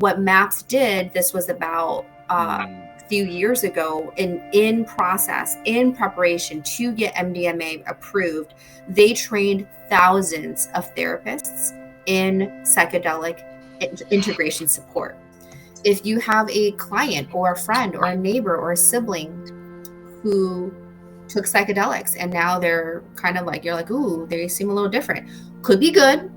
What MAPS did, this was about a few years ago, in preparation to get MDMA approved, they trained thousands of therapists in psychedelic integration support. If you have a client or a friend or a neighbor or a sibling who took psychedelics and now they're kind of like, you're like, ooh, they seem a little different. Could be good,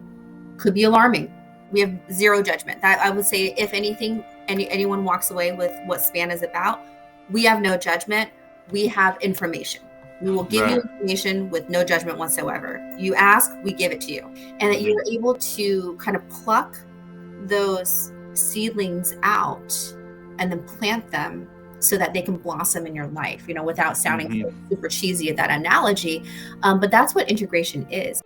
could be alarming. We have zero judgment. That, I would say, if anything, anyone walks away with what SPAN is about, we have no judgment. We have information. We will give you information with no judgment whatsoever. You ask, we give it to you. And that you're able to kind of pluck those seedlings out and then plant them so that they can blossom in your life, without sounding super cheesy at that analogy. But that's what integration is.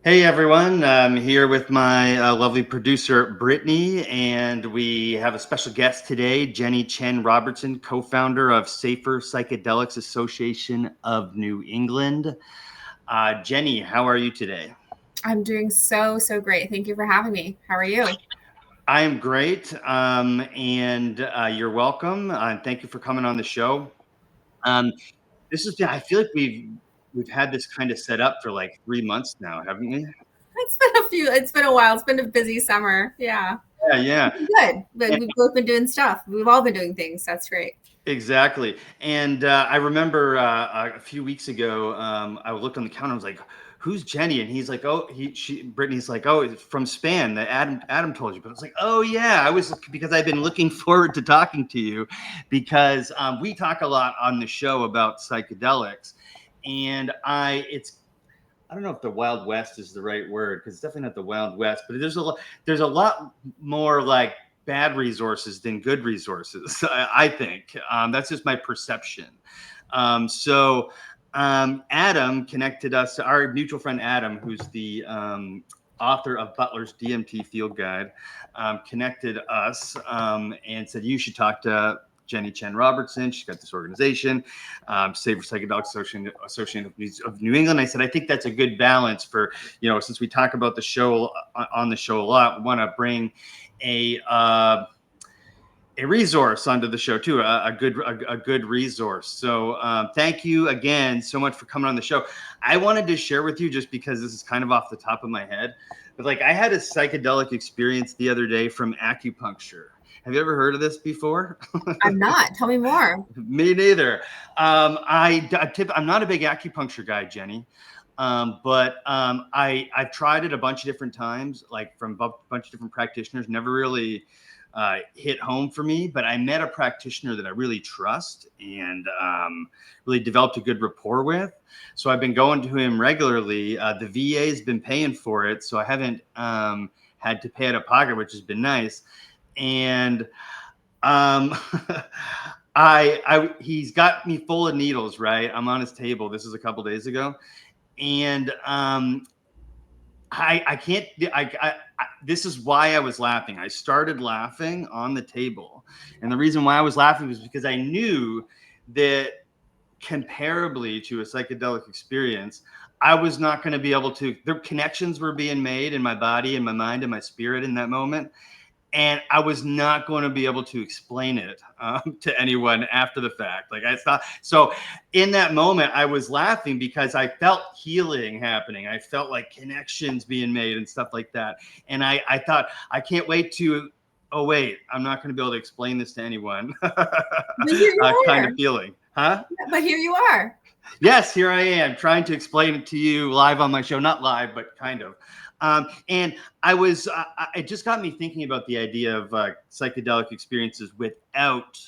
Hey everyone, I'm here with my lovely producer Brittany, and we have a special guest today, Jenny Chen-Robertson, co-founder of Safer Psychedelics Association of New England. Jenny, how are you today? I'm doing so great. Thank you for having me. How are you? I am great, and you're welcome. Thank you for coming on the show. I feel like we've had this kind of set up for like 3 months now, haven't we? It's been a while. It's been a busy summer. Yeah. Yeah. Good. But we've both been doing stuff. We've all been doing things. That's great. Exactly. And I remember a few weeks ago, I looked on the counter. I was like, "Who's Jenny?" And he's like, Brittany's like, "Oh, it's from SPAN that Adam told you." But I was like, "Oh yeah, because I've been looking forward to talking to you, because we talk a lot on the show about psychedelics, and I don't know if the Wild West is the right word, because it's definitely not the Wild West, but there's a lot more like bad resources than good resources. I think that's just my perception. Adam connected us to our mutual friend Adam, who's the author of Butler's DMT Field Guide, connected us and said you should talk to Jenny Chen-Robertson. She's got this organization, Safer Psychedelics Association of New England. I said, I think that's a good balance for, since we talk about the show on the show a lot, we want to bring a resource onto the show too, a good resource. So thank you again so much for coming on the show. I wanted to share with you, just because this is kind of off the top of my head, but like I had a psychedelic experience the other day from acupuncture. Have you ever heard of this before? I'm not. Tell me more. Me neither. I'm not a big acupuncture guy, Jenny, but I've tried it a bunch of different times, like from a bunch of different practitioners. Never really hit home for me, but I met a practitioner that I really trust and really developed a good rapport with. So I've been going to him regularly. The VA has been paying for it, so I haven't had to pay out of pocket, which has been nice. And he's got me full of needles, right? I'm on his table. This is a couple days ago. And this is why I was laughing. I started laughing on the table. And the reason why I was laughing was because I knew that comparably to a psychedelic experience, I was not going to be able to, the connections were being made in my body and my mind and my spirit in that moment. And I was not going to be able to explain it to anyone after the fact. Like I thought, so in that moment, I was laughing because I felt healing happening. I felt like connections being made and stuff like that. And I thought, I can't wait to oh wait, I'm not going to be able to explain this to anyone. But here you Kind are. of feeling, huh? But here you are. Yes, here I am trying to explain it to you live on my show. Not live, but kind of. And it just got me thinking about the idea of psychedelic experiences without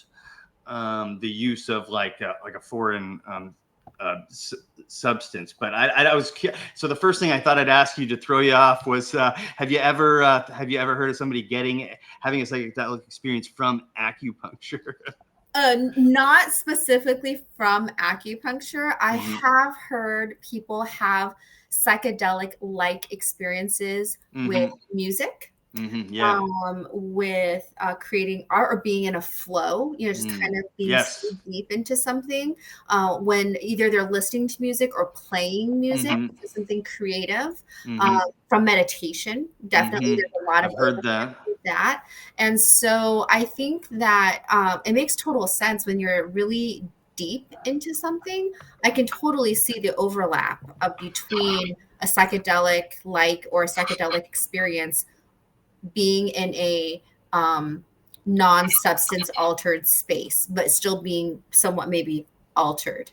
the use of like a foreign substance. But I was so the first thing I thought I'd ask you to throw you off was have you ever heard of somebody having a psychedelic experience from acupuncture? Not specifically from acupuncture. I have heard people have psychedelic-like experiences with music, Yeah. with creating art or being in a flow, just kind of being so deep into something when either they're listening to music or playing music, so something creative. From meditation, definitely there's a lot of heard that. And so I think that it makes total sense when you're really deep into something. I can totally see the overlap of between a psychedelic or a psychedelic experience being in a non-substance altered space, but still being somewhat maybe altered.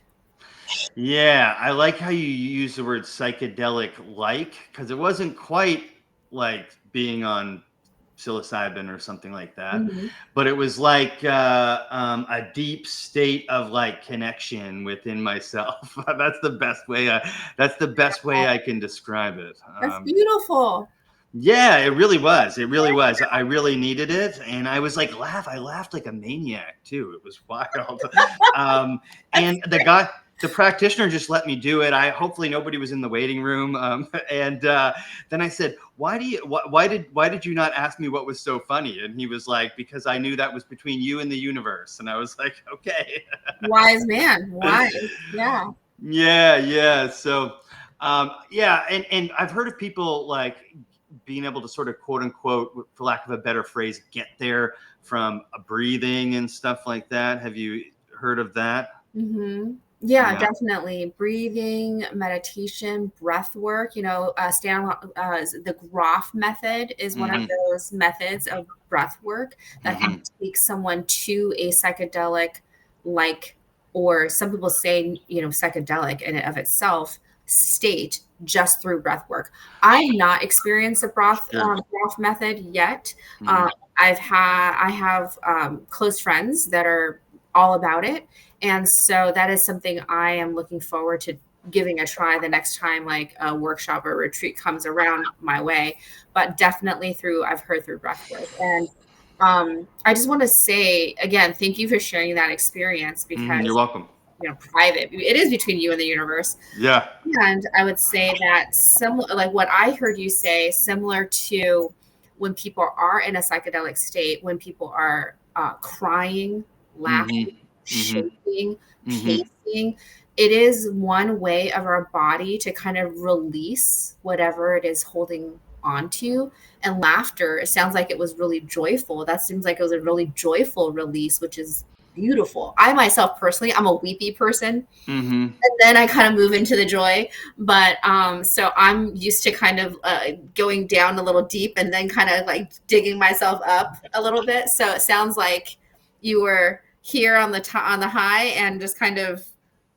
Yeah, I like how you use the word psychedelic because it wasn't quite like being on psilocybin or something like that, but it was like a deep state of like connection within myself. That's the best way I can describe it. That's beautiful. Yeah, it really was. It really was. I really needed it, and I was like, I laughed like a maniac too. It was wild. And the practitioner just let me do it. Hopefully nobody was in the waiting room. And then I said, why did you not ask me what was so funny? And he was like, because I knew that was between you and the universe. And I was like, okay. Wise man. Wise. Yeah. Yeah. So, and I've heard of people like being able to sort of quote unquote, for lack of a better phrase, get there from breathing and stuff like that. Have you heard of that? Yeah, definitely. Breathing, meditation, breath work, the Groff method is one of those methods of breath work that can take someone to a psychedelic or some people say, psychedelic in and of itself state just through breath work. I've not experienced the Groff method yet. I have close friends that are all about it. And so that is something I am looking forward to giving a try the next time like a workshop or retreat comes around my way. But definitely I've heard through breathwork. And I just want to say again, thank you for sharing that experience because you're welcome. Private. It is between you and the universe. Yeah. And I would say that similar, like what I heard you say, similar to when people are in a psychedelic state, when people are crying, laughing, shaking, pacing, it is one way of our body to kind of release whatever it is holding onto. And laughter, it sounds like it was really joyful. That seems like it was a really joyful release, which is beautiful. I myself personally, I'm a weepy person, and then I kind of move into the joy. But so I'm used to kind of going down a little deep and then kind of like digging myself up a little bit. So it sounds like you were here on the high and just kind of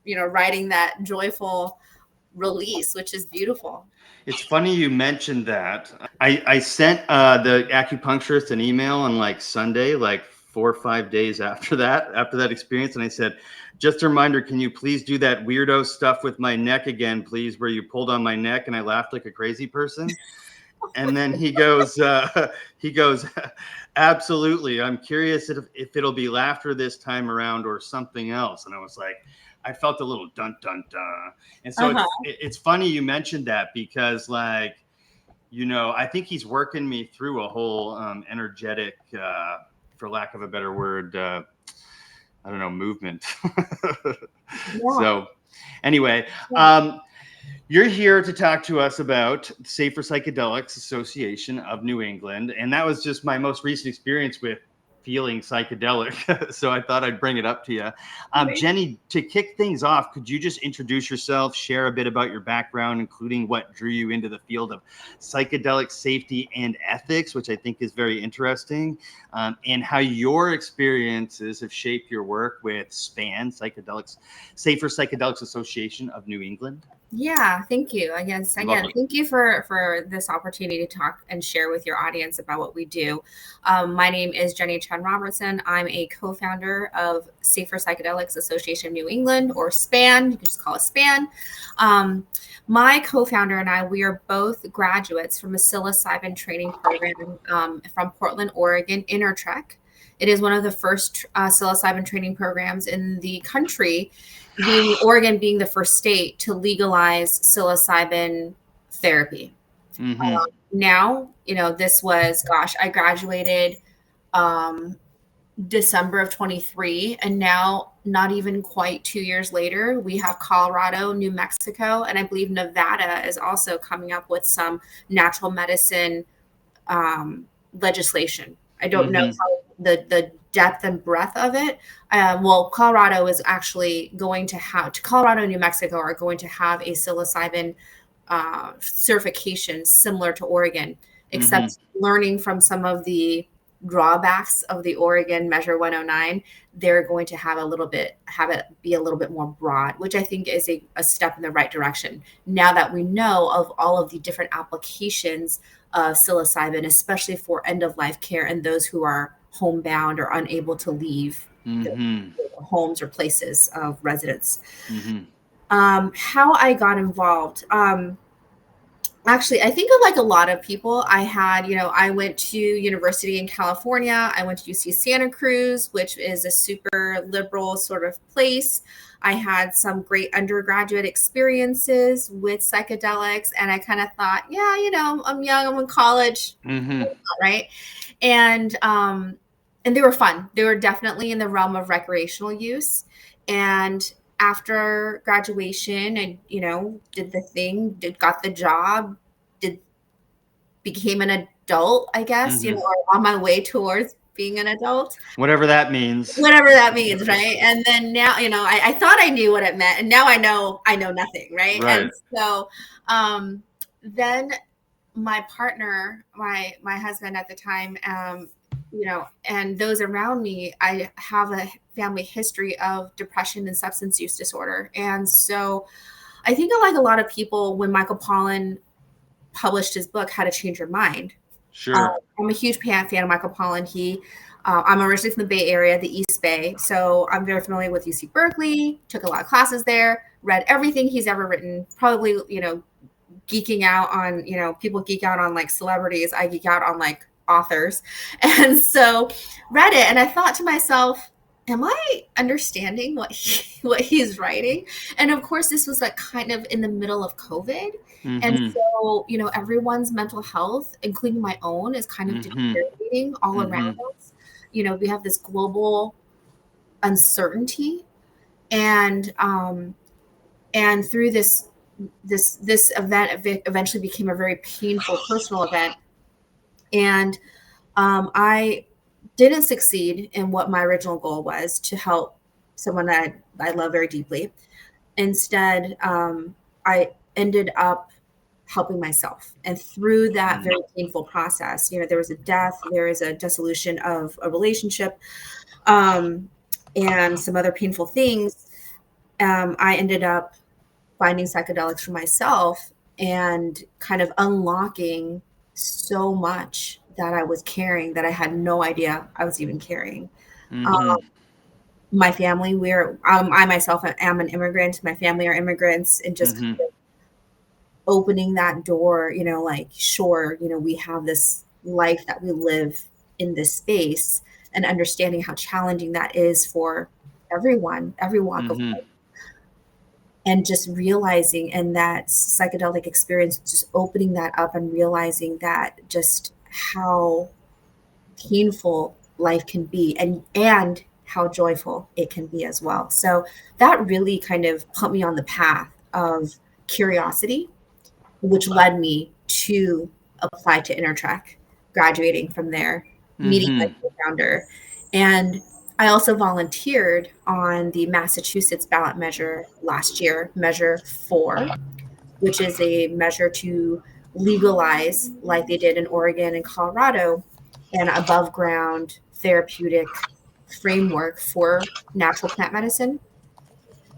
riding that joyful release, which is beautiful. It's funny you mentioned that. I sent the acupuncturist an email on like Sunday, like 4 or 5 days after that experience. And I said, just a reminder, can you please do that weirdo stuff with my neck again, please, where you pulled on my neck and I laughed like a crazy person. And then he goes, absolutely. I'm curious if it'll be laughter this time around or something else. And I was like, I felt a little dun dun dun. And so it's funny you mentioned that because like, I think he's working me through a whole energetic, for lack of a better word, I don't know, movement. So anyway, you're here to talk to us about Safer Psychedelics Association of New England. And that was just my most recent experience with feeling psychedelic. So I thought I'd bring it up to you. Jenny, to kick things off, could you just introduce yourself, share a bit about your background, including what drew you into the field of psychedelic safety and ethics, which I think is very interesting, and how your experiences have shaped your work with SPAN, Safer Psychedelics Association of New England? Yeah, thank you. Again, thank you for this opportunity to talk and share with your audience about what we do. My name is Jenny Chen-Robertson. I'm a co-founder of Safer Psychedelics Association of New England, or SPAN. You can just call it SPAN. My co-founder and I, we are both graduates from a psilocybin training program from Portland, Oregon, InnerTrek. It is one of the first psilocybin training programs in the country, Oregon being the first state to legalize psilocybin therapy. Now, this was, I graduated December of 23, and now not even quite 2 years later, we have Colorado, New Mexico, and I believe Nevada is also coming up with some natural medicine legislation. I don't know how the depth and breadth of it. Well, Colorado is actually going to Colorado and New Mexico are going to have a psilocybin certification similar to Oregon, except learning from some of the drawbacks of the Oregon Measure 109, they're going to have it be a little bit more broad, which I think is a step in the right direction. Now that we know of all of the different applications of psilocybin, especially for end-of-life care and those who are homebound or unable to leave their homes or places of residence. How I got involved. Actually, I think like a lot of people, I went to university in California. I went to UC Santa Cruz, which is a super liberal sort of place. I had some great undergraduate experiences with psychedelics, and I kind of thought, I'm young, I'm in college, right? And they were fun. They were definitely in the realm of recreational use. And after graduation, I, did the thing, got the job, became an adult, I guess, or on my way towards being an adult. Whatever that means, right? And then now, I thought I knew what it meant, and now I know nothing, right? And so then my partner, my husband at the time, and those around me, I have a family history of depression and substance use disorder. And so I think like a lot of people, when Michael Pollan published his book, How to Change Your Mind. Sure. I'm a huge fan of Michael Pollan. I'm originally from the Bay Area, the East Bay. So I'm very familiar with UC Berkeley, took a lot of classes there, read everything he's ever written, probably, geeking out on, people geek out on like celebrities. I geek out on like authors. And so read it, and I thought to myself, am I understanding what he's writing? And of course, this was like kind of in the middle of COVID. And so, everyone's mental health, including my own, is kind of deteriorating all around us. We have this global uncertainty, and through this event, it eventually became a very painful personal event. And I didn't succeed in what my original goal was, to help someone that I love very deeply. Instead, I ended up helping myself. And through that very painful process, there was a death, there was a dissolution of a relationship, and some other painful things. I ended up finding psychedelics for myself and kind of unlocking so much that I was carrying that I had no idea I was even carrying. My family, I myself am an immigrant. My family are immigrants, and just kind of opening that door, sure, we have this life that we live in this space, and understanding how challenging that is for everyone, every walk of life. And just realizing, and that psychedelic experience, just opening that up and realizing that just how painful life can be, and how joyful it can be as well. So that really kind of put me on the path of curiosity, which led me to apply to InnerTrek, graduating from there, meeting my co-founder, And I also volunteered on the Massachusetts Ballot Measure last year, Measure 4, which is a measure to legalize, like they did in Oregon and Colorado, an above ground therapeutic framework for natural plant medicine.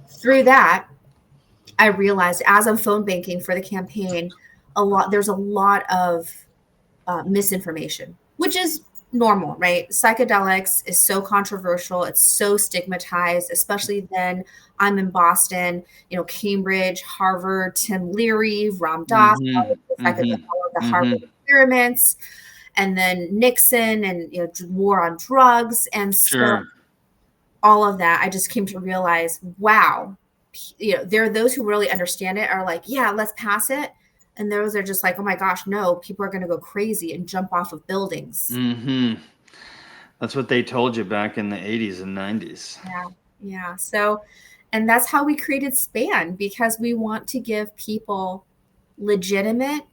Through that, I realized as I'm phone banking for the campaign, there's a lot of misinformation, which is normal, right? Psychedelics is so controversial. It's so stigmatized, especially then I'm in Boston, Cambridge, Harvard, Tim Leary, Ram Dass, all of the Harvard experiments, and then Nixon and, war on drugs. And so all of that, I just came to realize, wow, there are those who really understand it are like, yeah, let's pass it. And those are just like, oh my gosh, no, people are going to go crazy and jump off of buildings. That's what they told you back in the 80s and 90s. Yeah. So, and that's how we created SPAN, because we want to give people legitimate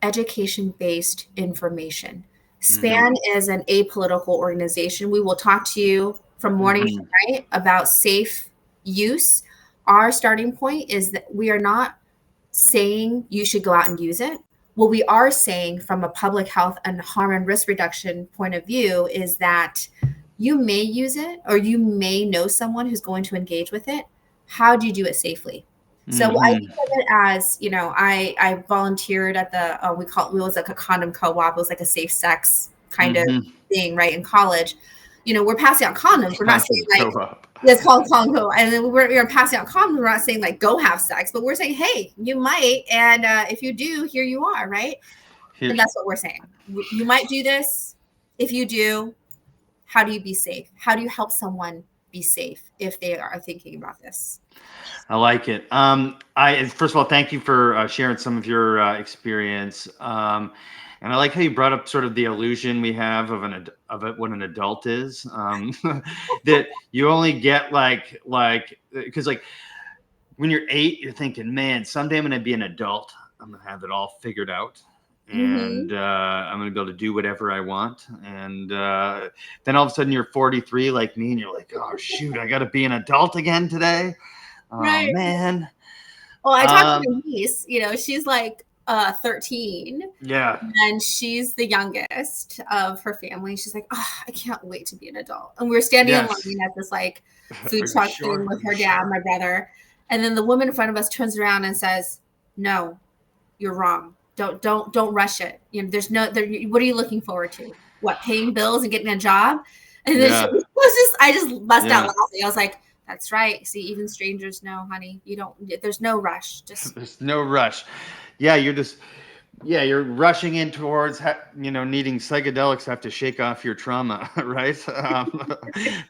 education-based information. SPAN is an apolitical organization. We will talk to you from morning to night about safe use. Our starting point is that we are not saying you should go out and use it. What we are saying from a public health and harm and risk reduction point of view is that you may use it, or you may know someone who's going to engage with it. How do you do it safely? So I think of it as, I volunteered at the, it was like a condom co-op. It was like a safe sex kind of thing, right, in college. We're passing out condoms. We're not saying like, it's called condom co-op. And then we're passing out condoms. We're not saying like, go have sex, but we're saying, hey, you might. And if you do, here you are, right? And that's what we're saying. You might do this. If you do, how do you be safe? How do you help someone be safe if they are thinking about this? I like it. First of all, thank you for sharing some of your experience. And I like how you brought up sort of the illusion we have of what an adult is. That you only get because like when you're 8, you're thinking, man, someday I'm going to be an adult. I'm going to have it all figured out. And I'm going to be able to do whatever I want. And then all of a sudden you're 43 like me, and you're like, oh, shoot, I got to be an adult again today. Oh, right. Man. Well, I talked to my niece, she's like 13. Yeah. And she's the youngest of her family. She's like, oh, I can't wait to be an adult. And we were standing in line at this like food truck thing with her dad, my brother. And then the woman in front of us turns around and says, no, you're wrong. Don't rush it. There's what are you looking forward to? What, paying bills and getting a job? And then I just bust out laughing. I was like, that's right. See, even strangers know, honey, there's no rush. There's no rush. Yeah. You're rushing in towards, needing psychedelics have to shake off your trauma, right?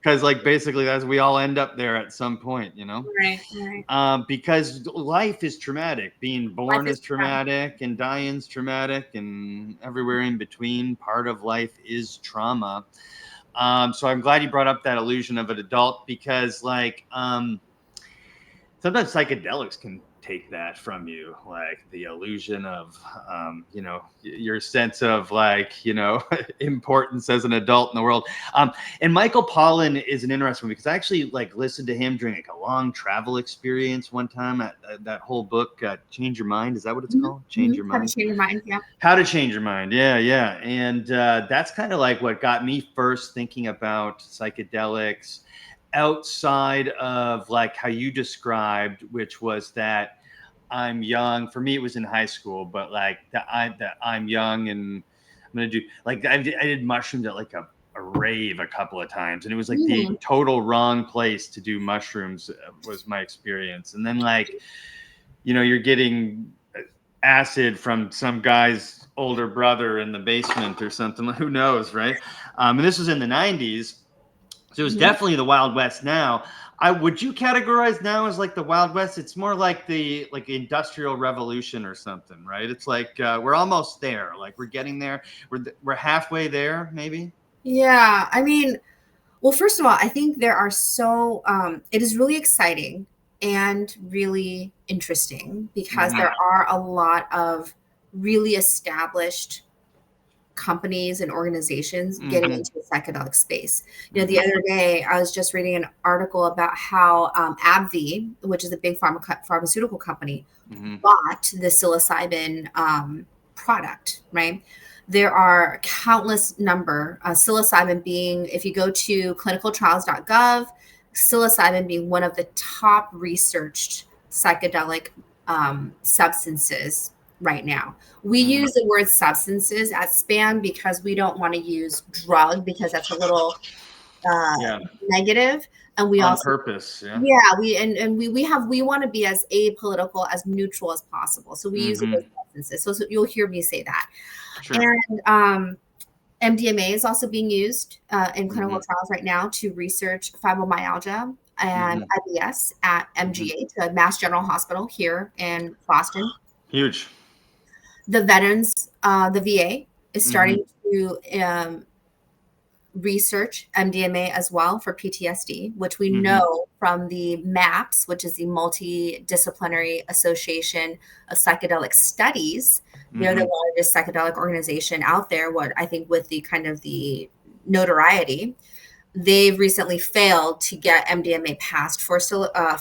Because basically that's, we all end up there at some point, Right. Because life is traumatic. Being born is traumatic, and dying's traumatic, and everywhere in between. Part of life is trauma. So I'm glad you brought up that illusion of an adult, because sometimes psychedelics can take that from you, like the illusion of your sense of importance as an adult in the world. And Michael Pollan is an interesting one, because I actually listened to him during a long travel experience one time at that whole book, Change Your Mind. Is that what it's called? Change Your Mind. How to Change Your Mind. Yeah. How to Change Your Mind. Yeah. And that's kind of what got me first thinking about psychedelics, outside of how you described, which was that I'm young. For me, it was in high school, but that I'm young and I'm gonna do I did mushrooms at a rave a couple of times, and it was the total wrong place to do mushrooms, was my experience. And then you're getting acid from some guy's older brother in the basement or something. Who knows, right? And this was in the 90s. So it was definitely the Wild West now. Would you categorize now as the Wild West? It's more like the Industrial Revolution or something, right? It's we're almost there. We're getting there. We're halfway there, maybe. Yeah, I mean, well, first of all, I think there are it is really exciting and really interesting, because there are a lot of really established companies and organizations getting into the psychedelic space. The other day, I was just reading an article about how AbbVie, which is a big pharmaceutical company, bought the psilocybin product, right? There are countless number, psilocybin being, if you go to clinicaltrials.gov, psilocybin being one of the top researched psychedelic substances right now. We use the word substances at SPAN because we don't want to use drug because that's a little negative. And we on also purpose. we want to be as apolitical, as neutral as possible. So we use the word substances. So you'll hear me say that. Sure. And MDMA is also being used in clinical trials right now to research fibromyalgia and IBS at MGH, the Mass General Hospital here in Boston. Huge. The veterans, the VA is starting to research MDMA as well for PTSD, which we know from the MAPS, which is the Multidisciplinary Association of Psychedelic Studies. They're the largest psychedelic organization out there. What I think with the kind of the notoriety, they've recently failed to get MDMA passed for PTSD.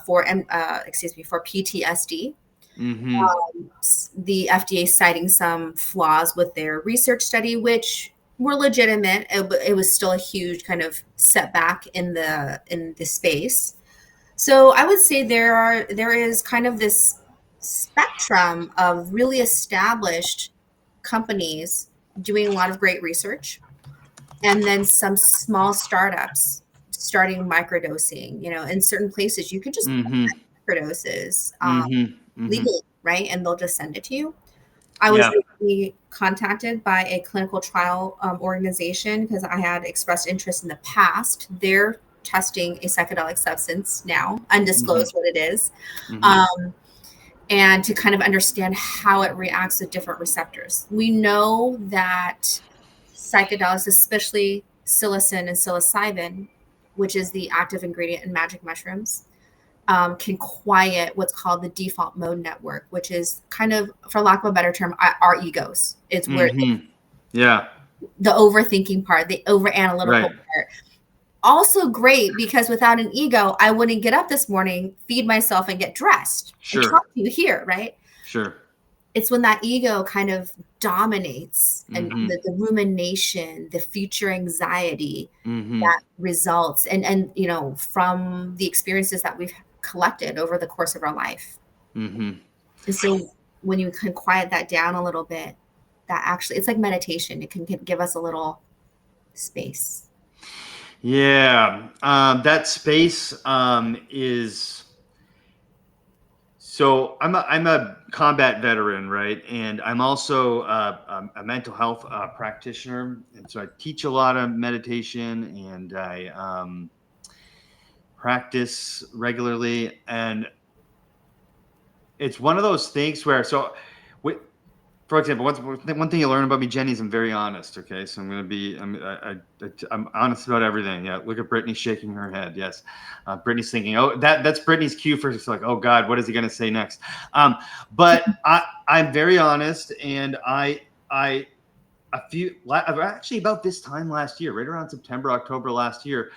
The FDA citing some flaws with their research study, which were legitimate. It was still a huge kind of setback in the space. So I would say there is kind of this spectrum of really established companies doing a lot of great research, and then some small startups starting microdosing. In certain places you could just buy microdoses legally, right? And they'll just send it to you. I was recently contacted by a clinical trial organization because I had expressed interest in the past. They're testing a psychedelic substance now, undisclosed what it is, and to kind of understand how it reacts with different receptors. We know that psychedelics, especially psilocin and psilocybin, which is the active ingredient in magic mushrooms, can quiet what's called the default mode network, which is kind of, for lack of a better term, our egos. It's where the overthinking part, the overanalytical part. Also great because without an ego, I wouldn't get up this morning, feed myself, and get dressed. And talk to you here, right? Sure. It's when that ego kind of dominates and the rumination, the future anxiety that results, and from the experiences that we've collected over the course of our life. And so when you can quiet that down a little bit, that actually, it's like meditation. It can give us a little space. Yeah. That space is, so I'm a combat veteran, right? And I'm also a mental health practitioner. And so I teach a lot of meditation, and I practice regularly. And it's one of those things where, for example, one thing you learn about me, Jenny, is I'm very honest. Okay, so I'm honest about everything. Yeah, look at Brittany shaking her head. Yes, Brittany's thinking, oh, that's Brittany's cue for just like, oh God, what is he going to say next? But I'm very honest, and actually about this time last year, right around September, October last year,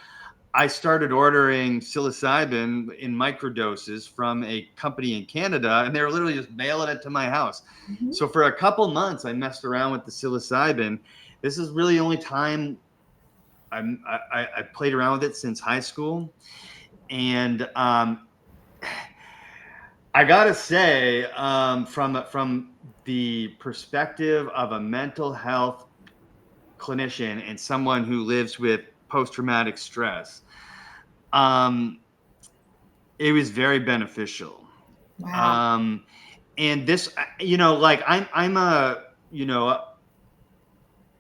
I started ordering psilocybin in microdoses from a company in Canada, and they were literally just mailing it to my house. So for a couple months, I messed around with the psilocybin. This is really the only time I played around with it since high school. And I gotta say, from the perspective of a mental health clinician and someone who lives with post-traumatic stress, it was very beneficial. Wow. And this, like I'm a,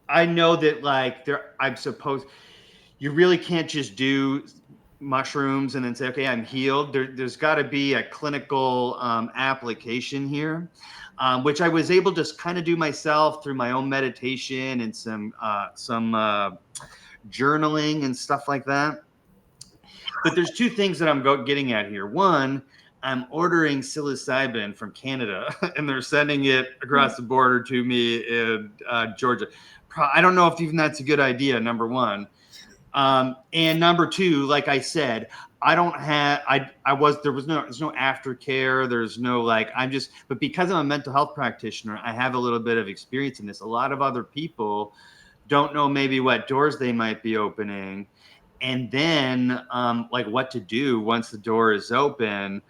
I know that like I'm supposed, you really can't just do mushrooms and then say, okay, I'm healed. There's got to be a clinical application here, which I was able to kind of do myself through my own meditation and some journaling and stuff like that. But there's two things that I'm getting at here. One, I'm ordering psilocybin from Canada, and they're sending it across the border to me in Georgia. I don't know if even that's a good idea, number one. And number two, like I said, I don't have, there's no aftercare. There's no like, but because I'm a mental health practitioner, I have a little bit of experience in this. A lot of other people don't know maybe what doors they might be opening, and then like what to do once the door is open.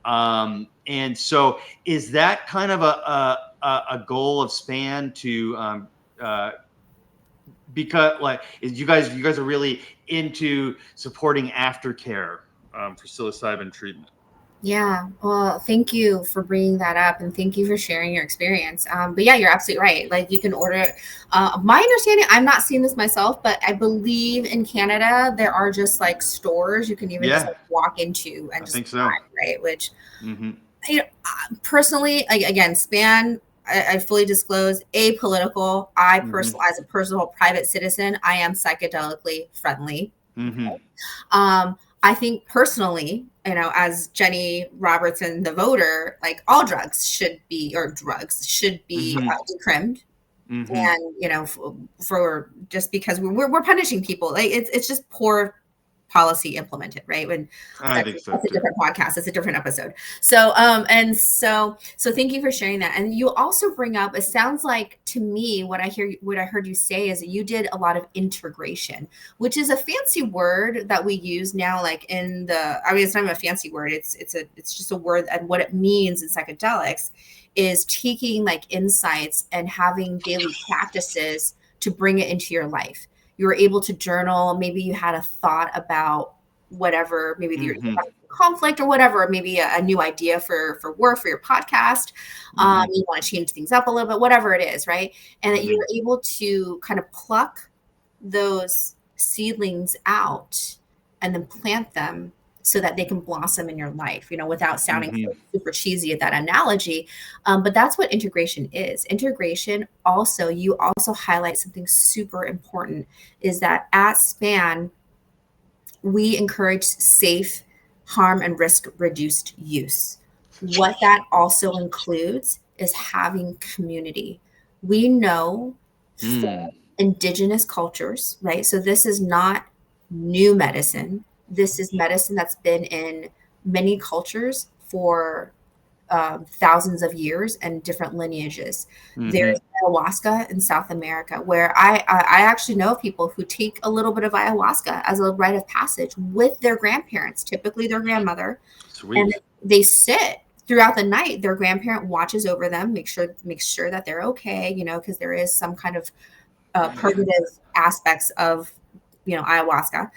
And so is that kind of a goal of SPAN to, because like you guys are really into supporting aftercare for psilocybin treatment? Yeah, well, thank you for bringing that up, and thank you for sharing your experience. But yeah, you're absolutely right. Like you can order it. My understanding, I'm not seeing this myself, but I believe in Canada there are just like stores you can even just like walk into and I just think buy, so. right? Which you know, personally, again, SPAN. I fully disclose apolitical. I personally, as a personal private citizen, I am psychedelically friendly. I think personally, you know, as Jenny Robertson, the voter, like all drugs should be decrimmed. And you know, for just because we're punishing people, like it's just poor policy implemented, right? When I think so that's a too. different podcast, it's a different episode. So thank you for sharing that. And you also bring up, it sounds like to me, what I heard you say is that you did a lot of integration, which is a fancy word that we use now, like I mean, it's not even a fancy word, it's just a word, and what it means in psychedelics is taking like insights and having daily practices to bring it into your life. You were able to journal. Maybe you had a thought about whatever, maybe you're conflict or whatever, maybe a new idea for work, for your podcast. You want to change things up a little bit, whatever it is, right? And that you were able to kind of pluck those seedlings out and then plant them so that they can blossom in your life, you know, without sounding super cheesy at that analogy. But that's what integration is. Integration also, you also highlight something super important, is that at SPAN, we encourage safe, harm, and risk reduced use. What that also includes is having community. We know for indigenous cultures, right? So this is not new medicine. This is medicine that's been in many cultures for thousands of years and different lineages. There's ayahuasca in South America, where I actually know people who take a little bit of ayahuasca as a rite of passage with their grandparents, typically their grandmother. Sweet. And they sit throughout the night. Their grandparent watches over them, makes sure that they're okay, you know, because there is some kind of purgative aspects of, you know, ayahuasca.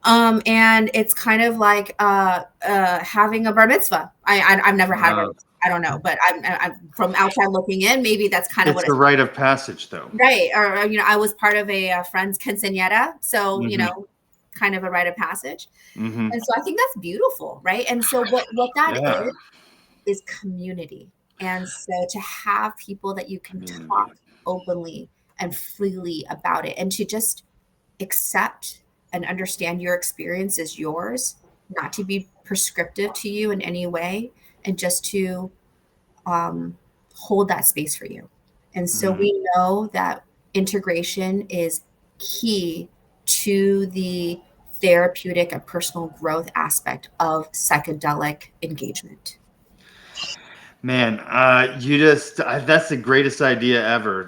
And it's kind of like having a bar mitzvah. I've never had a bar mitzvah. I don't know, but I'm from outside looking in. Maybe that's kind of it's what a rite of passage, though. Right. Or you know, I was part of a friend's quinceañera, so you know, kind of a rite of passage. And so I think that's beautiful, right? And so what that is community. And so to have people that you can talk openly and freely about it, and to just accept and understand your experience as yours, not to be prescriptive to you in any way, and just to hold that space for you. And so we know that integration is key to the therapeutic and personal growth aspect of psychedelic engagement. Man, that's the greatest idea ever.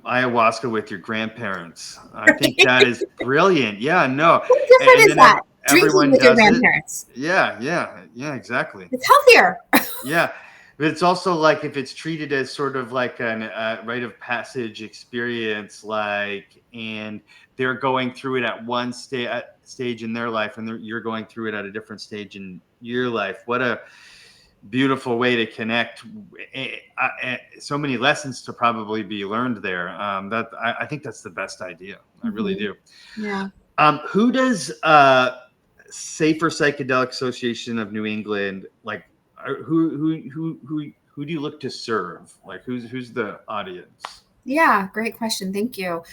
Ayahuasca with your grandparents. I think that is brilliant. Yeah, no. What different And is then that? everyone Drinking with your does it. grandparents. Yeah, exactly. It's healthier. Yeah. But it's also like if it's treated as sort of like an rite of passage experience, like, and they're going through it at one stage in their life, and you're going through it at a different stage in your life. What a beautiful way to connect. So many lessons to probably be learned there. I think that's the best idea. I really do. Yeah. Who does Safer Psychedelic Association of New England, like? Who do you look to serve? Like, who's the audience? Yeah, great question. Thank you.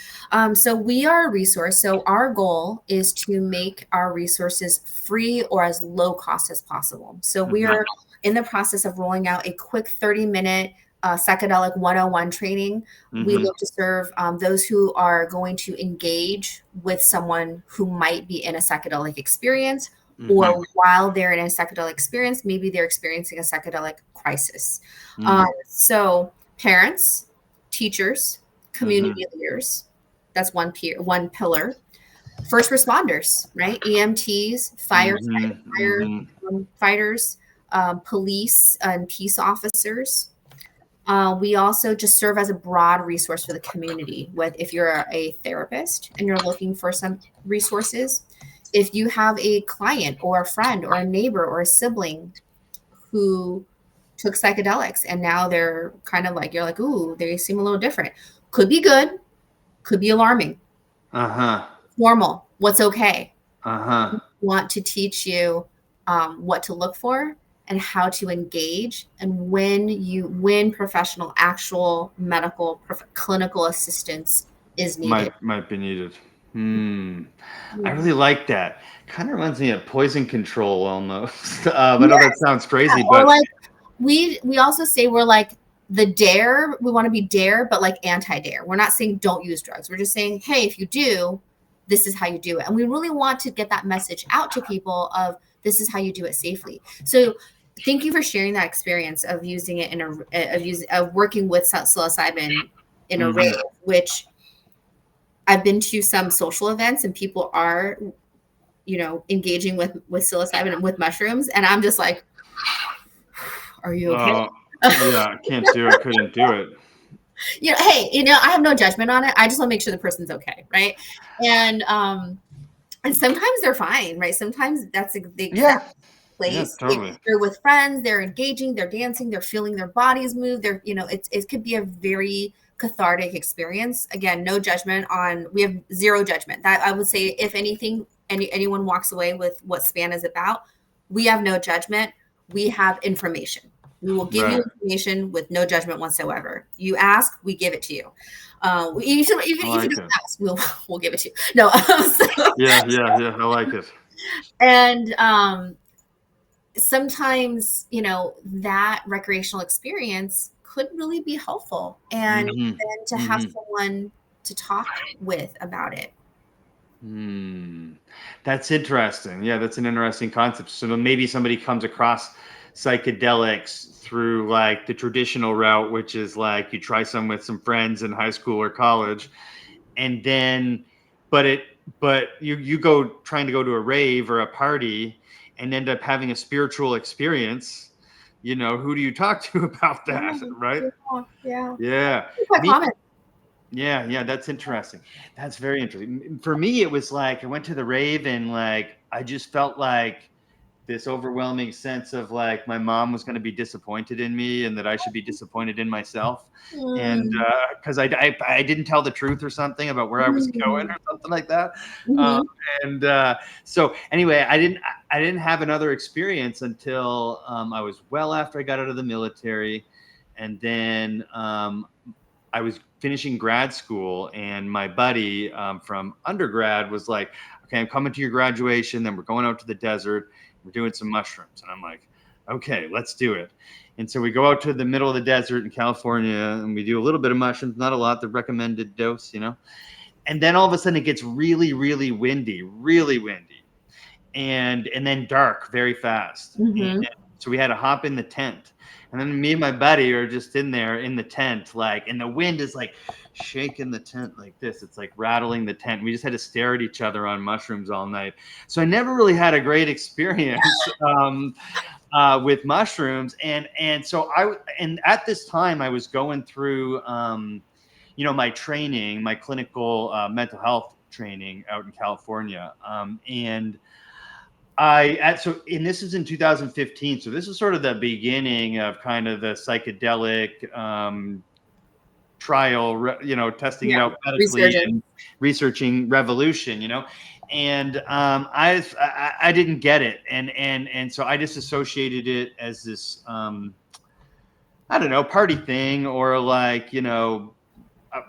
So we are a resource. So our goal is to make our resources free or as low cost as possible. So we are in the process of rolling out a quick 30-minute psychedelic 101 training. We Mm-hmm. look to serve those who are going to engage with someone who might be in a psychedelic experience, Mm-hmm. or while they're in a psychedelic experience, maybe they're experiencing a psychedelic crisis. Mm-hmm. So parents, teachers, Mm-hmm. community leaders, that's one pillar. First responders, right? EMTs, Mm-hmm. Mm-hmm. firefighters, police and peace officers. We also just serve as a broad resource for the community. With if you're a therapist and you're looking for some resources, if you have a client or a friend or a neighbor or a sibling who took psychedelics and now they're kind of like, you're like, ooh, they seem a little different. Could be good, could be alarming. Uh-huh. Normal. What's okay? Uh-huh. Want to teach you what to look for and how to engage, and when professional, actual medical, clinical assistance is needed. Might be needed. Hmm. I Yeah. really like that. Kind of reminds me of poison control almost. I know that Yes. sounds Yeah. crazy, Or but like we also say we're like the dare. We want to be dare, but like anti-dare. We're not saying don't use drugs. We're just saying, hey, if you do, this is how you do it. And we really want to get that message out to people of this is how you do it safely. So thank you for sharing that experience of using it of working with psilocybin in a rave, Mhm. which I've been to some social events and people are, engaging with psilocybin and with mushrooms, and I'm just like, are you okay? Yeah, can't do it, couldn't do it. Hey, I have no judgment on it. I just want to make sure the person's okay, right? And sometimes they're fine, right? Sometimes that's the exact Yeah, yeah, place. totally. They're with friends, they're engaging, they're dancing, they're feeling their bodies move. It could be a very cathartic experience. Again, no judgment we have zero judgment. That I would say, if anything, anyone walks away with what SPAN is about, we have no judgment. We have information. We will give you Right. information with no judgment whatsoever. You ask, we give it to you. Even I if you like don't it. ask, we'll give it to you. No, Yeah, yeah, yeah, I like it. and sometimes that recreational experience could really be helpful, and Mhm. then to have Mhm. someone to talk with about it. Hmm. That's interesting. Yeah, that's an interesting concept. So maybe somebody comes across psychedelics through like the traditional route, which is like you try some with some friends in high school or college, and then but it but you go trying to go to a rave or a party and end up having a spiritual experience. Who do you talk to about that, right? Yeah, yeah. Yeah. It's quite Me common. Yeah, yeah, that's interesting. That's very interesting. For me, it was like I went to the rave and like I just felt like this overwhelming sense of like my mom was going to be disappointed in me and that I should be disappointed in myself. And Mm, because I didn't tell the truth or something about where I was going mm, or something like that. Um, mhm. and so anyway, I didn't have another experience until I was well after I got out of the military, and then I was finishing grad school, and my buddy from undergrad was like, "Okay, I'm coming to your graduation. Then we're going out to the desert. We're doing some mushrooms." And I'm like, "Okay, let's do it." And so we go out to the middle of the desert in California, and we do a little bit of mushrooms, not a lot, the recommended dose. And then all of a sudden, it gets really, really windy, and then dark very fast. And Mhm. so we had to hop in the tent. And then me and my buddy are just in there in the tent, like, and the wind is like shaking the tent like this. It's like rattling the tent. We just had to stare at each other on mushrooms all night. So I never really had a great experience with mushrooms. And at this time I was going through, my training, my clinical mental health training out in California. And this is in 2015. So this is sort of the beginning of kind of the psychedelic trial, testing it Yeah. out medically Resurgence. and researching revolution. And I didn't get it, and so I just associated it as this I don't know, party thing, or like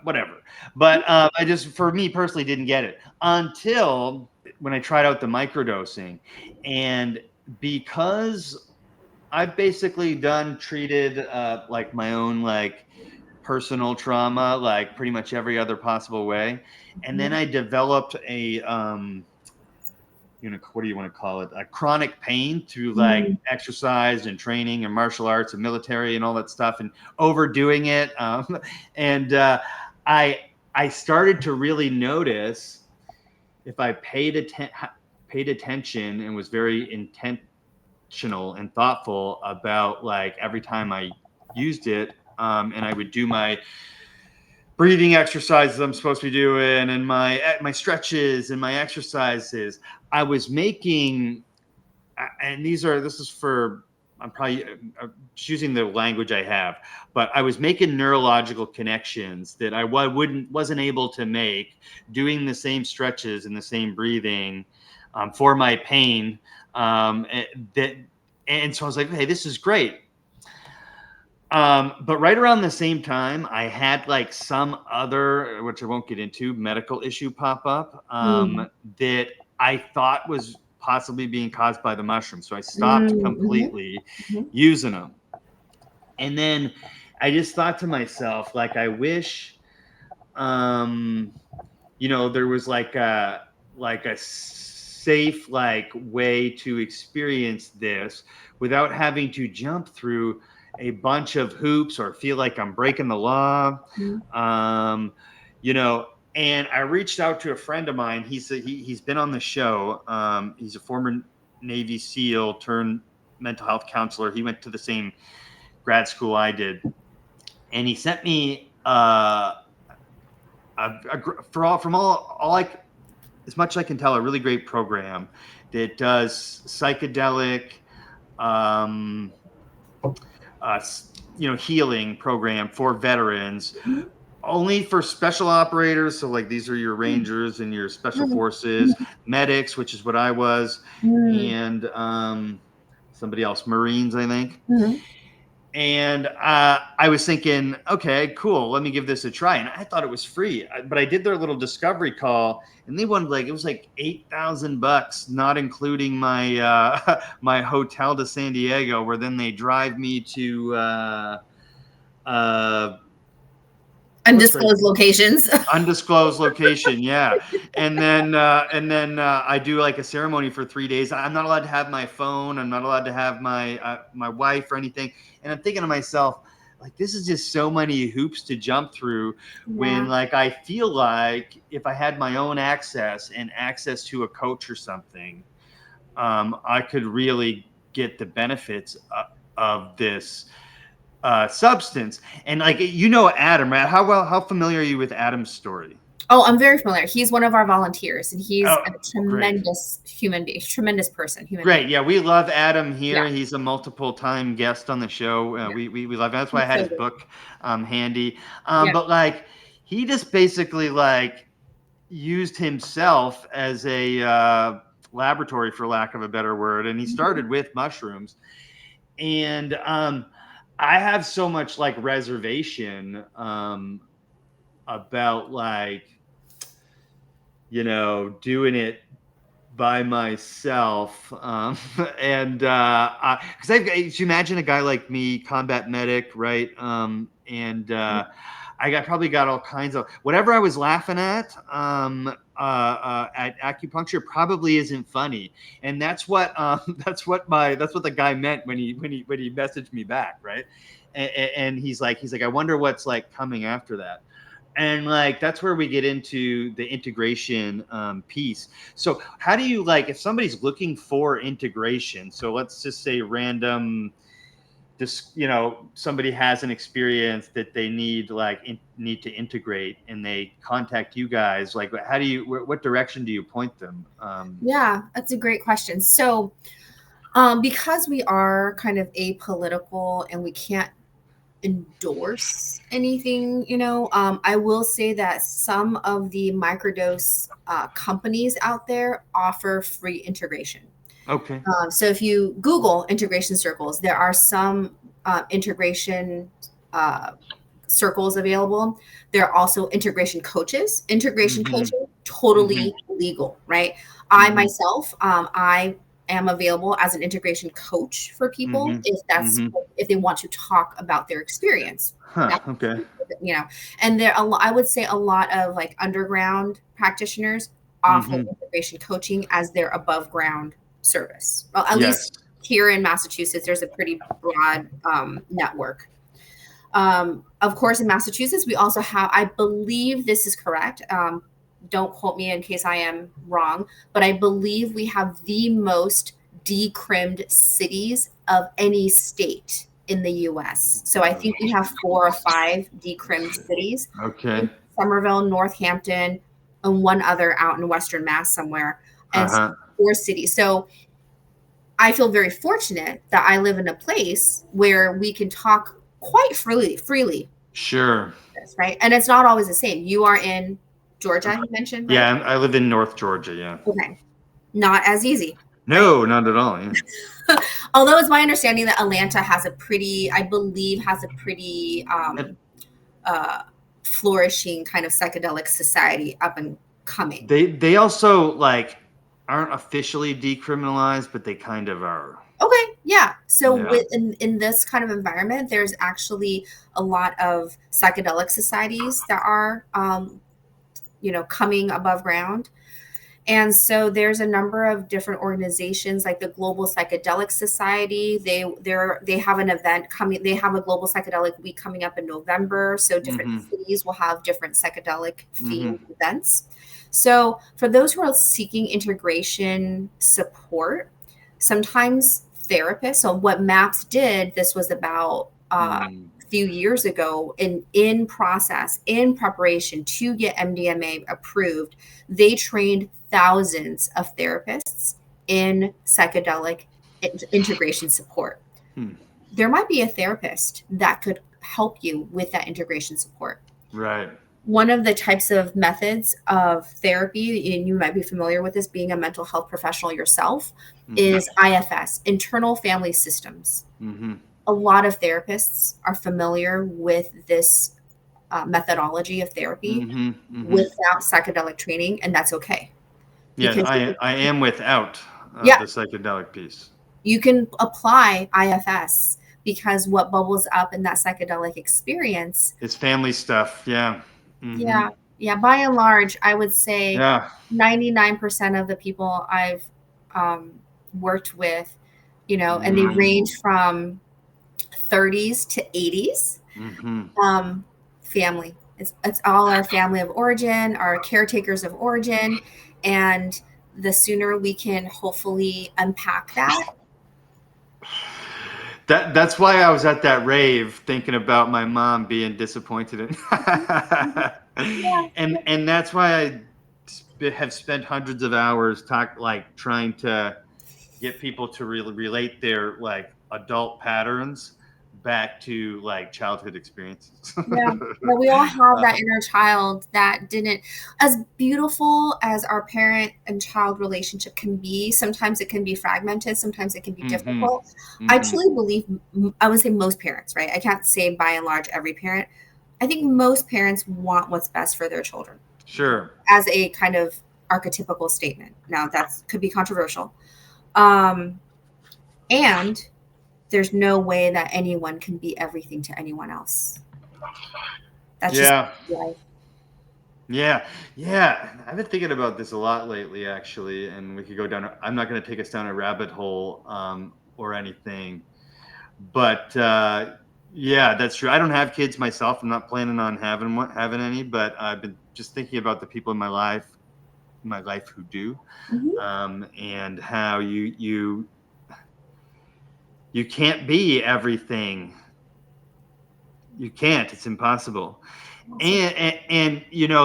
whatever. But I just, for me personally, didn't get it until when I tried out the microdosing, and because I've basically treated like my own like personal trauma, like pretty much every other possible way. And then I developed a what do you want to call it? A chronic pain through like Mm, exercise and training and martial arts and military and all that stuff and overdoing it. And I started to really notice if I paid attention and was very intentional and thoughtful about like every time I used it, and I would do my breathing exercises I'm supposed to be doing and my stretches and my exercises, I was making, and this is for, I'm probably choosing the language I have, but I was making neurological connections that I wasn't able to make doing the same stretches and the same breathing for my pain. That and so I was like, hey, this is great. But right around the same time, I had like some other, which I won't get into, medical issue pop up mm, that I thought was possibly being caused by the mushroom. So I stopped mm, mhm, completely mhm, using them. And then I just thought to myself, like, I wish, um, there was like a safe like way to experience this without having to jump through a bunch of hoops or feel like I'm breaking the law. mhm, Um, you know, and I reached out to a friend of mine. He's been on the show. He's a former Navy SEAL turned mental health counselor. He went to the same grad school I did, and he sent me for all from all I as much as I can tell, a really great program that does psychedelic, um, healing program for veterans, mhm, only for special operators. So, like, these are your Rangers and your Special mhm, Forces, mhm, medics, which is what I was, mm, and somebody else, Marines, I think. mhm. And I was thinking, okay, cool, let me give this a try. And I thought it was free, but I did their little discovery call, and they wanted it was like $8,000, not including my my hotel to San Diego, where then they drive me to uh, what's right Undisclosed locations. undisclosed location, yeah. And then I do like a ceremony for 3 days. I'm not allowed to have my phone. I'm not allowed to have my wife or anything. And I'm thinking to myself, like, this is just so many hoops to jump through, when Yeah. like I feel like if I had my own access and access to a coach or something, I could really get the benefits of this substance. And like, Adam, right? How familiar are you with Adam's story? Oh, I'm very familiar. He's one of our volunteers, and he's Oh, a great. tremendous human being, tremendous person, human being. Great. Yeah, we love Adam Yeah, here. He's a multiple time guest on the show. yeah. We love him. That's why I He's had so his good. book handy. Yeah. But like, he just basically like used himself as a laboratory, for lack of a better word. And he Mhm. started with mushrooms. And I have so much like reservation about like, doing it by myself. And because you imagine a guy like me, combat medic, right? And probably got all kinds of whatever I was laughing at acupuncture probably isn't funny, and that's what that's what the guy meant when he messaged me back, right? And he's like, I wonder what's like coming after that. And like, that's where we get into the integration piece. So how do you, like, if somebody's looking for integration, so let's just say random, this, somebody has an experience that they need to integrate, and they contact you guys, like, what direction do you point them? Yeah, that's a great question. So, because we are kind of apolitical and we can't endorse anything, I will say that some of the microdose companies out there offer free integration. Okay. So if you Google integration circles, there are some integration uh, circles available. There are also integration coaches. Integration Mm-hmm. coaching, Mm-hmm. totally legal, right? I Mm-hmm. myself, I am available as an integration coach for people if they want to talk about their experience. Okay. And I would say a lot of like underground practitioners offer integration coaching as their above ground service. Well, at least here in Massachusetts, there's a pretty broad network. Of course, in Massachusetts, we also have, I believe this is correct. Don't quote me in case I am wrong, but I believe we have the most decrimmed cities of any state in the US. So I think we have 4 or 5 decrimmed cities. Okay. Somerville, Northampton, and one other out in Western Mass somewhere, and 4 cities. So I feel very fortunate that I live in a place where we can talk quite freely. Sure. Right. And it's not always the same. You are in Georgia, you mentioned, right? Yeah, I live in North Georgia. Yeah. Okay. Not as easy. No, not at all. Yeah. Although it's my understanding that Atlanta has a pretty flourishing kind of psychedelic society up and coming. They also like aren't officially decriminalized, but they kind of are. Okay, yeah. So in this kind of environment, there's actually a lot of psychedelic societies that are, coming above ground. And so there's a number of different organizations like the Global Psychedelic Society. They have an event coming. They have a Global Psychedelic Week coming up in November. So different cities will have different psychedelic themed events. So for those who are seeking integration support, sometimes therapists. So what MAPS did, this was about a few years ago, in preparation to get MDMA approved, they trained thousands of therapists in psychedelic integration support. There might be a therapist that could help you with that integration support. Right. One of the types of methods of therapy, and you might be familiar with this being a mental health professional yourself, is IFS, internal family systems. A lot of therapists are familiar with this methodology of therapy without psychedelic training, and that's okay. Yeah, I am without the psychedelic piece. You can apply IFS because what bubbles up in that psychedelic experience is family stuff. Yeah. Yeah. By and large, I would say 99% of the people I've worked with, and they range from 30s to 80s. Family. It's all our family of origin, our caretakers of origin, and the sooner we can hopefully unpack that. That's why I was at that rave thinking about my mom being disappointed in and that's why I have spent hundreds of hours trying to get people to really relate their like adult patterns back to like childhood experiences. Well, we all have that inner child that didn't, as beautiful as our parent and child relationship can be, sometimes it can be fragmented, sometimes it can be difficult. I truly believe, I would say most parents, right? I can't say by and large every parent. I think most parents want what's best for their children. Sure. As a kind of archetypical statement. Now that could be controversial. And there's no way that anyone can be everything to anyone else. That's just life. Yeah. I've been thinking about this a lot lately, actually, and we could go down. I'm not going to take us down a rabbit hole or anything, but that's true. I don't have kids myself. I'm not planning on having any, but I've been just thinking about the people in my life who do, and how you can't be everything. You can't. It's impossible. And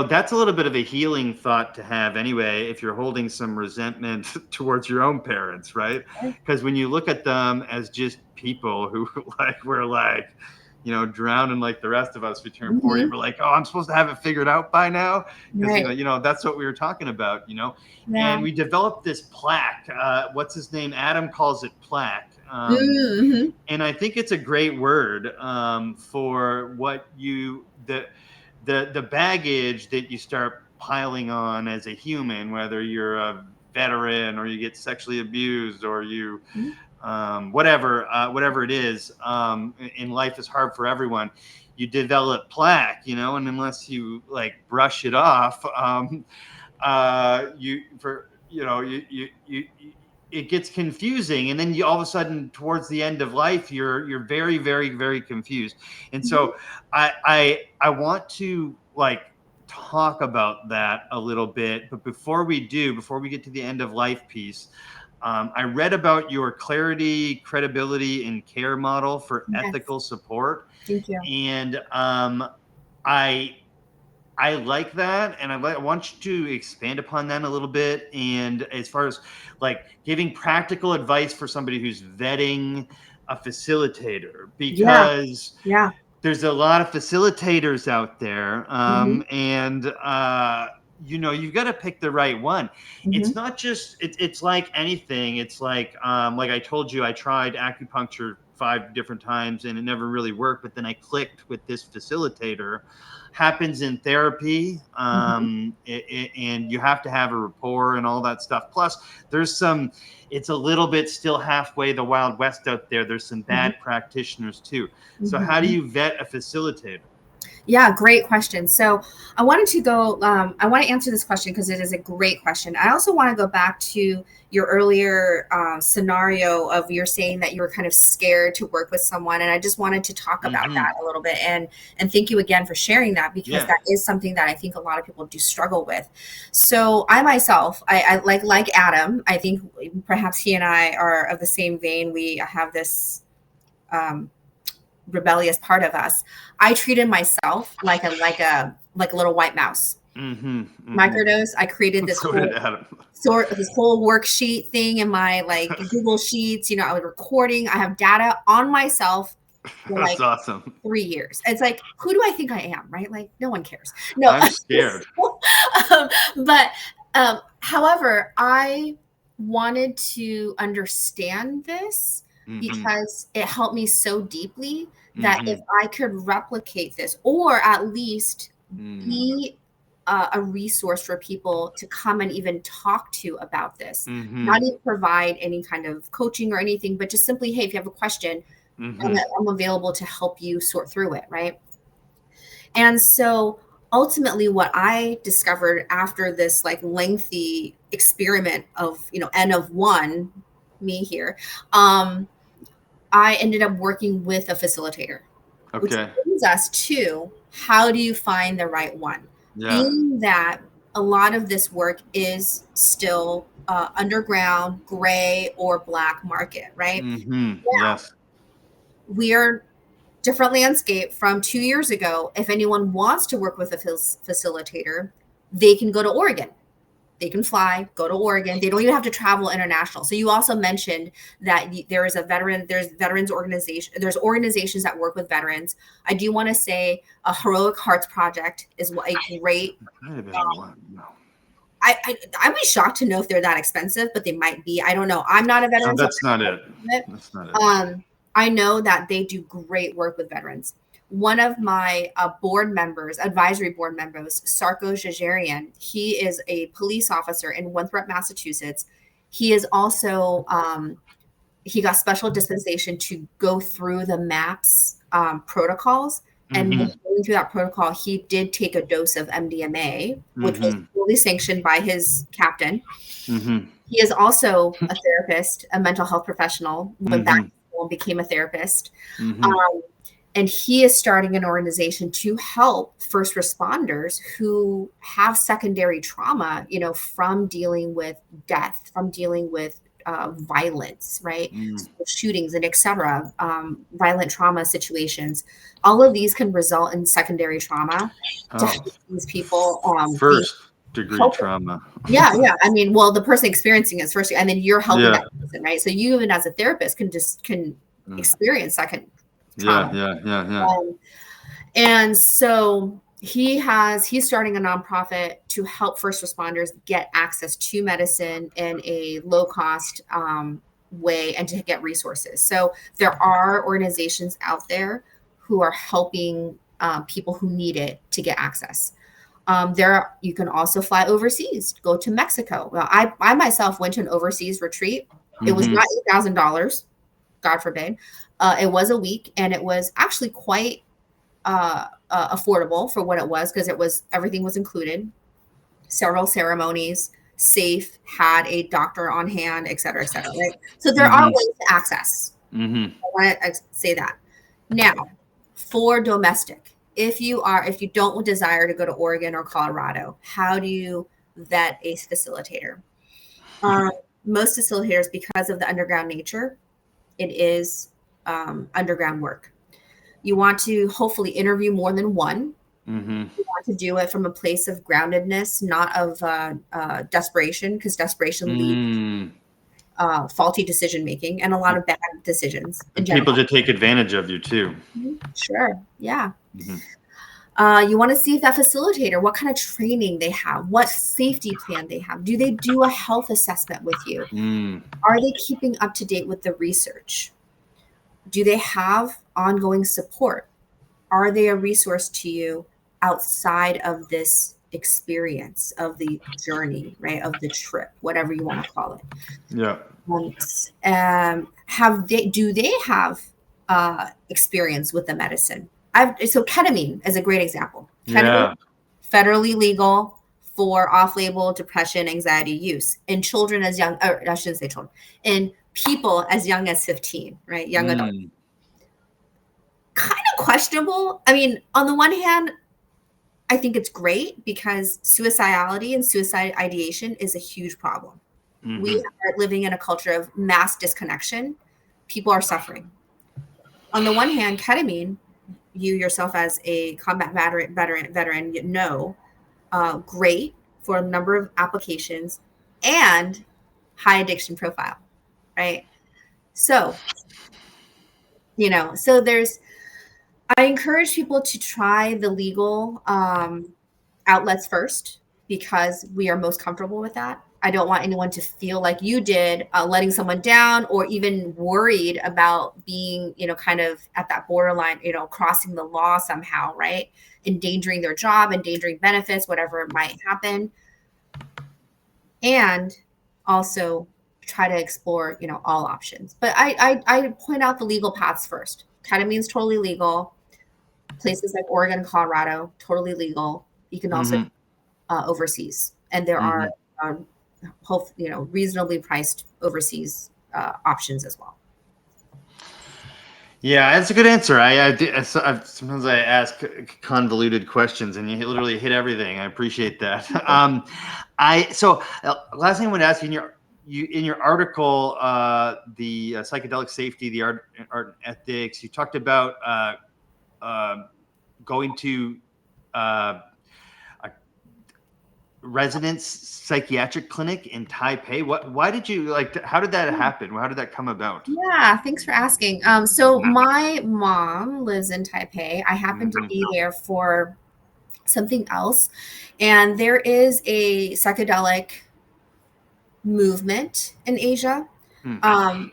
that's a little bit of a healing thought to have anyway, if you're holding some resentment towards your own parents, right? Because when you look at them as just people who were drowning like the rest of us, we turn 40, we're like, oh, I'm supposed to have it figured out by now. Because that's what we were talking about, and we developed this plaque. What's his name? Adam calls it plaque. And I think it's a great word for what the baggage that you start piling on as a human, whether you're a veteran, or you get sexually abused, or you whatever it is, in life is hard for everyone. You develop plaque, and unless you like brush it off, it gets confusing, and then you all of a sudden towards the end of life you're very, very, very confused. And so I want to like talk about that a little bit, but before we get to the end of life piece, I read about your clarity, credibility, and care model for ethical support. Thank you. And I like that, and I want you to expand upon that a little bit. And as far as like giving practical advice for somebody who's vetting a facilitator, because there's a lot of facilitators out there, and you've got to pick the right one. It's not just it's like anything. It's like I told you, I tried acupuncture 5 different times and it never really worked, but then I clicked with this facilitator. Happens in therapy, and you have to have a rapport and all that stuff. Plus it's a little bit still halfway the Wild West out there. There's some bad practitioners too. So how do you vet a facilitator? Yeah, great question. So I wanted to I want to answer this question because it is a great question. I also want to go back to your earlier scenario of you're saying that you were kind of scared to work with someone. And I just wanted to talk about that a little bit. And thank you again for sharing that, because that is something that I think a lot of people do struggle with. So I myself, I like Adam, I think perhaps he and I are of the same vein. We have this rebellious part of us. I treated myself like a little white mouse. Microdose. I created this whole worksheet thing in my like Google Sheets. I was recording. I have data on myself for That's awesome. 3 years. It's like, who do I think I am? Right? Like, no one cares. No, I'm scared. But however, I wanted to understand this because it helped me so deeply that if I could replicate this, or at least be a resource for people to come and even talk to about this, not even provide any kind of coaching or anything, but just simply, hey, if you have a question, I'm available to help you sort through it, right? And so ultimately what I discovered after this like lengthy experiment of, N of 1, me here, I ended up working with a facilitator, which brings us to how do you find the right one? Being that a lot of this work is still underground, gray, or black market, right? We are different landscape from 2 years ago. If anyone wants to work with a facilitator, they can go to Oregon. They can fly, go to Oregon. They don't even have to travel international. So you also mentioned that there's veterans organization. There's organizations that work with veterans. I do want to say a Heroic Hearts Project is a great. I'd be shocked to know if they're that expensive, but they might be. I don't know. I'm not a veteran. No, that's not it. That's not it. I know that they do great work with veterans. One of my advisory board members, Sarko Jajarian, he is a police officer in Winthrop, Massachusetts. He is also, he got special dispensation to go through the MAPS protocols. And going through that protocol, he did take a dose of MDMA, which was fully sanctioned by his captain. He is also a therapist, a mental health professional, went back to school and became a therapist. And he is starting an organization to help first responders who have secondary trauma, from dealing with death, from dealing with violence, right? Shootings and etc. Violent trauma situations. All of these can result in secondary trauma to help these people. First degree trauma. Yeah. I mean, well, the person experiencing it first, and then you're helping that person, right? So you, even as a therapist, can experience second trauma. And so he's starting a nonprofit to help first responders get access to medicine in a low cost way and to get resources. So there are organizations out there who are helping people who need it to get access. You can also fly overseas, go to Mexico. Well, I myself went to an overseas retreat. It was not $8,000, God forbid. It was a week, and it was actually quite affordable for what it was, because everything was included. Several ceremonies, safe, had a doctor on hand, et cetera, right? So there are ways to access. I want to say that. Now, for domestic, if you don't desire to go to Oregon or Colorado, how do you vet a facilitator? Most facilitators, because of the underground nature, it is underground work. You want to hopefully interview more than one. You want to do it from a place of groundedness, not of desperation, because desperation leads faulty decision making and a lot of bad decisions. And people to take advantage of you too. Sure, yeah. You want to see if that facilitator, what kind of training they have, what safety plan they have. Do they do a health assessment with you? Are they keeping up to date with the research? Do they have ongoing support? Are they a resource to you outside of this experience of the journey, right? Of the trip, whatever you want to call it. Yeah. Do they have experience with the medicine? So ketamine is a great example. Ketamine, federally legal for off-label depression, anxiety use in children as young, or I shouldn't say children, in people as young as 15, right? Young adults. Kind of questionable. I mean, on the one hand, I think it's great because suicidality and suicide ideation is a huge problem. We are living in a culture of mass disconnection. People are suffering. On the one hand, ketamine, you yourself as a combat veteran, you know, great for a number of applications and high addiction profile, right? So, I encourage people to try the legal outlets first because we are most comfortable with that. I don't want anyone to feel like you did, letting someone down, or even worried about being, kind of at that borderline, crossing the law somehow, right? Endangering their job, endangering benefits, whatever might happen. And also try to explore, all options. But I point out the legal paths first. Ketamine is totally legal. Places like Oregon, Colorado, totally legal. You can also overseas, and there are reasonably priced overseas options as well. Yeah, that's a good answer. Sometimes I ask convoluted questions, and you literally hit everything. I appreciate that. Last thing I want to ask you in your article, the psychedelic safety, the art and ethics, you talked about going to a residence psychiatric clinic in Taipei. Why did you how did that happen? How did that come about? Yeah, thanks for asking. So my mom lives in Taipei. I happened to be there for something else. And there is a psychedelic movement in Asia. The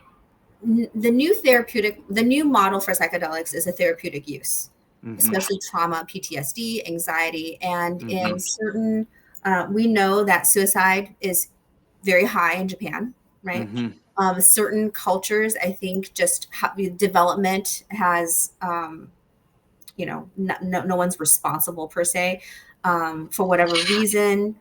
new model for psychedelics is a therapeutic use, especially trauma, PTSD, anxiety, and in certain, we know that suicide is very high in Japan, right? Certain cultures, I think, just development has, no one's responsible per se, for whatever reason.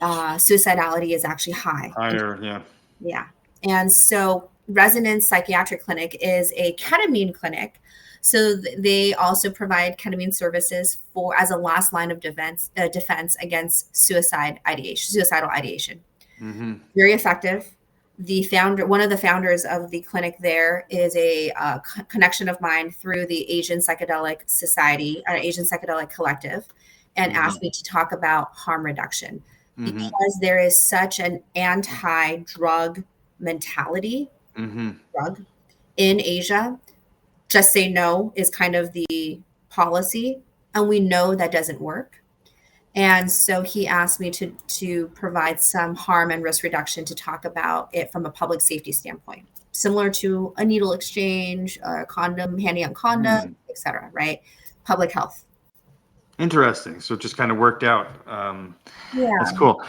Suicidality is actually higher. Yeah. And so Resonance Psychiatric Clinic is a ketamine clinic. So they also provide ketamine services as a last line of defense against suicidal ideation. Very effective. One of the founders of the clinic there is a connection of mine through the Asian Psychedelic Society, Asian Psychedelic Collective, and asked me to talk about harm reduction. Because there is such an anti-drug mentality, drug in Asia. Just say no is kind of the policy, and we know that doesn't work. And so he asked me to provide some harm and risk reduction to talk about it from a public safety standpoint, similar to a needle exchange, condom, handing out condoms, et cetera, right? Public health. Interesting. So it just kind of worked out. Yeah. That's cool.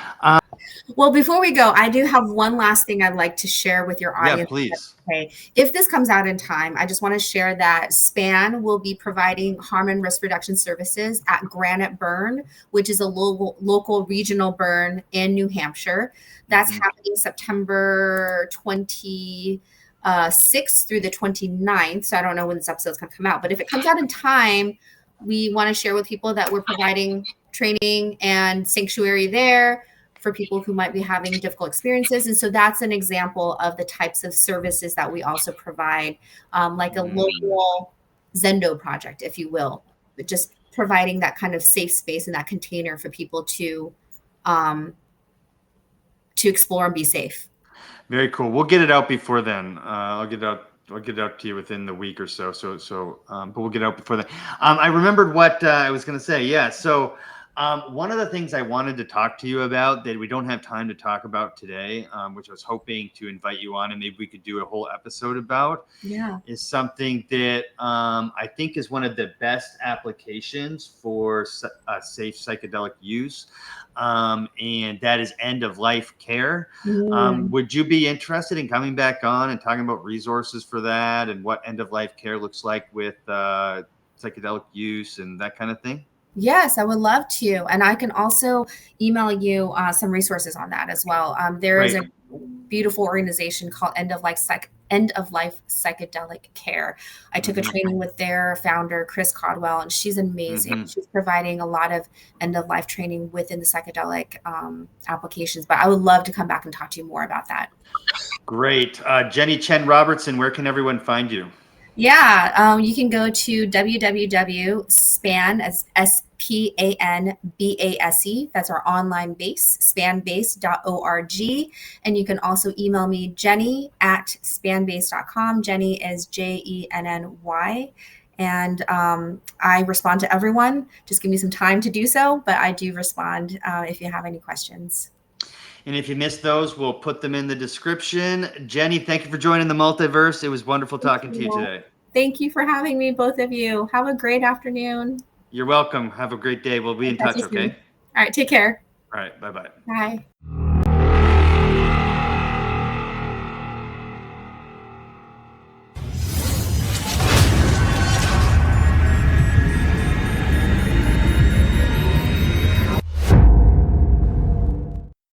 Well, before we go, I do have one last thing I'd like to share with your Yeah, audience. please. Okay. If this comes out in time, I just want to share that SPAN will be providing harm and risk reduction services at Granite Burn, which is a local regional burn in New Hampshire. That's happening September 26th through the 29th. So I don't know when this episode's going to come out, but if it comes out in time, we want to share with people that we're providing training and sanctuary there for people who might be having difficult experiences. And so that's an example of the types of services that we also provide, like a local Zendo project, if you will, but just providing that kind of safe space and that container for people to explore and be safe. Very cool. We'll get it out before then. I'll get it out to you within the week or so. But we'll get it out before then. I remembered what I was going to say. Yeah. So one of the things I wanted to talk to you about that we don't have time to talk about today, which I was hoping to invite you on and maybe we could do a whole episode about, is something that I think is one of the best applications for safe psychedelic use. And that is end of life care. Would you be interested in coming back on and talking about resources for that and what end of life care looks like with psychedelic use and that kind of thing? Yes, I would love to. And I can also email you some resources on that as well. There is a beautiful organization called End of Life Psychedelic Care. I took a training with their founder, Chris Caldwell, and she's amazing. She's providing a lot of end of life training within the psychedelic applications. But I would love to come back and talk to you more about that. Great. Jenny Chen-Robertson, where can everyone find you? Yeah, you can go to www.span, as SPANBASE, that's our online base, spanbase.org. And you can also email me, Jenny at spanbase.com. Jenny is JENNY. And I respond to everyone. Just give me some time to do so, but I do respond if you have any questions. And if you missed those, we'll put them in the description. Jenny, thank you for joining the Multiverse. It was wonderful talking to you today. Thank you for having me, both of you. Have a great afternoon. You're welcome. Have a great day. We'll be in touch, okay? All right, take care. All right, bye-bye. Bye.